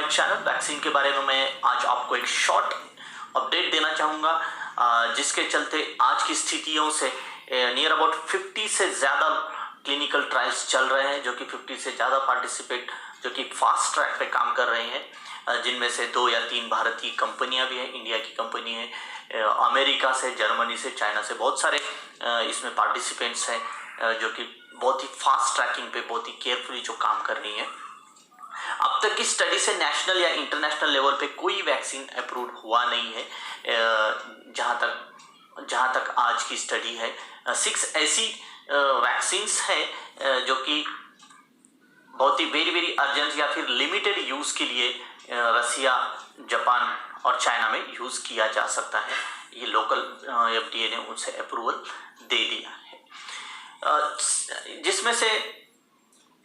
Channel. Vaccine के बारे में मैं आज आपको एक शॉर्ट अपडेट देना चाहूँगा, जिसके चलते आज की स्थितियों से नियर अबाउट 50 से ज़्यादा क्लिनिकल ट्रायल्स चल रहे हैं, जो कि 50 से ज़्यादा पार्टिसिपेट जो कि फास्ट ट्रैक पे काम कर रहे हैं, जिनमें से 2 या 3 भारतीय कंपनियां भी हैं, इंडिया की कंपनी है, अमेरिका से, जर्मनी से, चाइना से बहुत सारे इसमें पार्टिसिपेंट्स हैं, जो कि बहुत ही फास्ट ट्रैकिंग पे बहुत ही केयरफुली जो काम कर रही है। अब तक की स्टडी से नेशनल या इंटरनेशनल लेवल पे कोई वैक्सीन अप्रूव हुआ नहीं है। जहां तक आज की स्टडी है, 6 ऐसी वैक्सीन्स हैं जो कि बहुत ही वेरी वेरी अर्जेंट या फिर लिमिटेड यूज के लिए रसिया, जापान और चाइना में यूज किया जा सकता है। ये लोकल FDA ने उनसे अप्रूवल दे दिया है, जिसमें से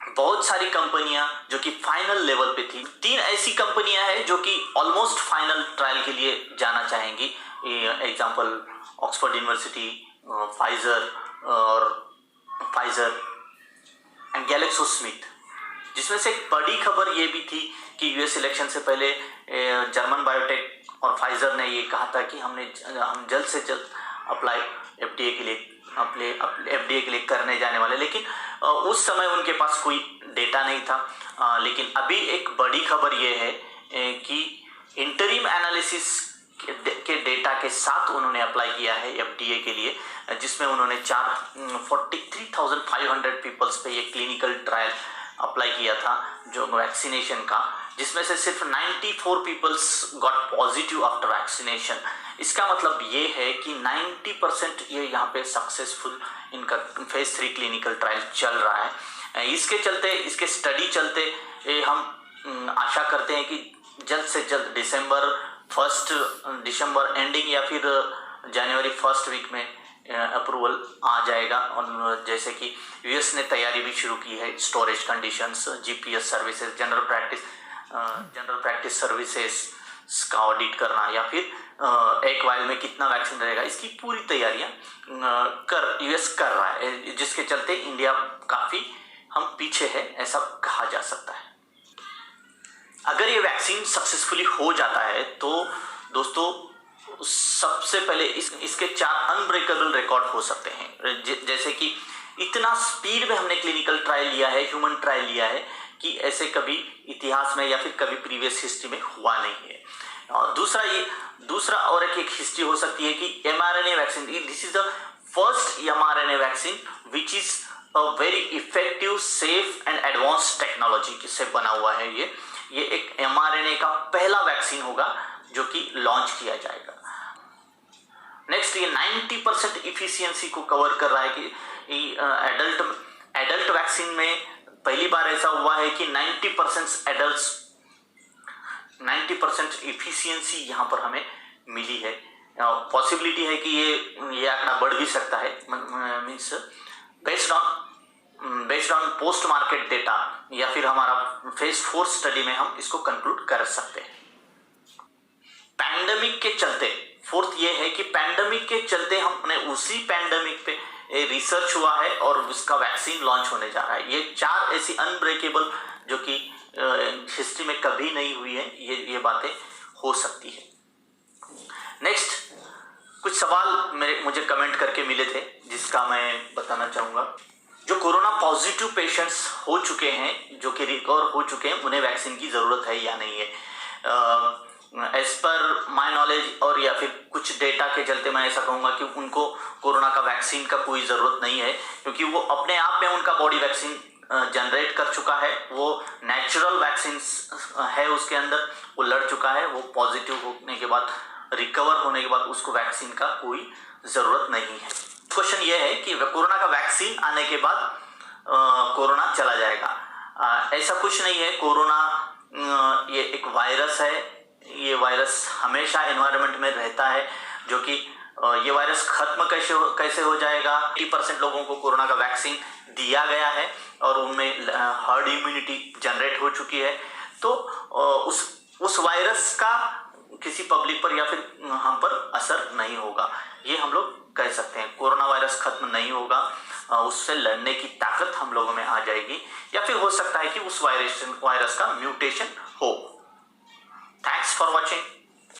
बहुत सारी कंपनियां जो कि फाइनल लेवल पे थी। 3 ऐसी कंपनियां हैं जो कि ऑलमोस्ट फाइनल ट्रायल के लिए जाना चाहेंगी। Example Oxford university, Pfizer and GlaxoSmith. जिसमें से एक बड़ी खबर ये भी थी कि यूएस इलेक्शन से पहले जर्मन बायोटेक और फाइजर ने ये कहा था कि हम जल्द से जल्द अप्लाई FDA के लिए करने जाने वाले, लेकिन उस समय उनके पास कोई डेटा नहीं था। लेकिन अभी एक बड़ी खबर ये है कि इंटरिम एनालिसिस के डेटा के साथ उन्होंने अप्लाई किया है FDA के लिए, जिसमें उन्होंने 43,500 पीपल्स पे ये क्लिनिकल ट्रायल अप्लाई किया था जो वैक्सीनेशन का, जिसमें से सिर्फ 94 peoples got positive after vaccination. इसका मतलब ये है कि 90% ये यहाँ पे सक्सेसफुल इनका फेज 3 क्लिनिकल ट्रायल चल रहा है। इसके स्टडी चलते हम आशा करते हैं कि जल्द से जल्द दिसंबर एंडिंग या फिर जनवरी फर्स्ट वीक में अप्रूवल आ जाएगा। और जैसे कि यूएस ने तैयारी भी शुरू की है, storage conditions, GPS services, general practice services का ऑडिट करना, या फिर एक वाइल में कितना वैक्सीन रहेगा, इसकी पूरी तैयारियां यूएस कर रहा है, जिसके चलते इंडिया काफी हम पीछे है ऐसा कहा जा सकता है। अगर ये वैक्सीन सक्सेसफुली हो जाता है तो दोस्तों सबसे पहले इसके 4 अनब्रेकेबल रिकॉर्ड हो सकते हैं। जैसे कि इतना स्पीड में हमने क्लिनिकल ट्रायल लिया है, ह्यूमन ट्रायल लिया है, कि ऐसे कभी इतिहास में या फिर कभी प्रीवियस हिस्ट्री में हुआ नहीं है। और दूसरा और एक हिस्ट्री हो सकती है कि mRNA vaccine, this is the first mRNA vaccine which is a very effective, safe and advance technology से बना हुआ है। ये एक mRNA का पहला वैक्सीन होगा जो कि लॉन्च किया जाएगा। नेक्स्ट, ये 90% इफिशियंसी को कवर कर रहा है कि एडल्ट वैक्सीन में पहली बार ऐसा हुआ है कि 90% इफिशियंसी यहाँ पर हमें मिली है। पॉसिबिलिटी है कि ये आंकड़ा बढ़ भी सकता है, means based on post market data या फिर हमारा फेज 4 स्टडी में हम इसको कंक्लूड कर सकते हैं। पैंडेमिक के चलते, फोर्थ ये है कि पैंडेमिक के चलते हमने उसी पैंडेमिक पे रिसर्च हुआ है और उसका वैक्सीन लॉन्च होने जा रहा है। ये 4 ऐसी अनब्रेकेबल जो कि हिस्ट्री में कभी नहीं हुई है, ये बातें हो सकती है। नेक्स्ट, कुछ सवाल मुझे कमेंट करके मिले थे जिसका मैं बताना चाहूंगा। जो कोरोना पॉजिटिव पेशेंट्स हो चुके हैं, जो कि रिकवर हो चुके हैं, उन्हें वैक्सीन की जरूरत है या नहीं है। एज पर माय नॉलेज और या फिर कुछ डेटा के चलते मैं ऐसा कहूँगा कि उनको कोरोना का वैक्सीन का कोई ज़रूरत नहीं है, क्योंकि वो अपने आप में उनका बॉडी वैक्सीन जनरेट कर चुका है। वो नेचुरल वैक्सीन है उसके अंदर, वो लड़ चुका है। वो पॉजिटिव होने के बाद, रिकवर होने के बाद उसको वैक्सीन का कोई ज़रूरत नहीं है। क्वेश्चन ये है कि कोरोना का वैक्सीन आने के बाद कोरोना चला जाएगा। ऐसा कुछ नहीं है। कोरोना ये एक वायरस है। ये वायरस हमेशा एनवायरनमेंट में रहता है, जो कि ये वायरस खत्म कैसे हो जाएगा। 80% लोगों को कोरोना का वैक्सीन दिया गया है और उनमें हर्ड इम्यूनिटी जनरेट हो चुकी है। तो उस वायरस का किसी पब्लिक पर या फिर हम पर असर नहीं होगा, ये हम लोग कह सकते हैं। कोरोना वायरस खत्म नहीं होगा, उससे लड़ने की ताकत हम लोगों में आ जाएगी, या फिर हो सकता है कि उस वायरस का म्यूटेशन हो। For watching.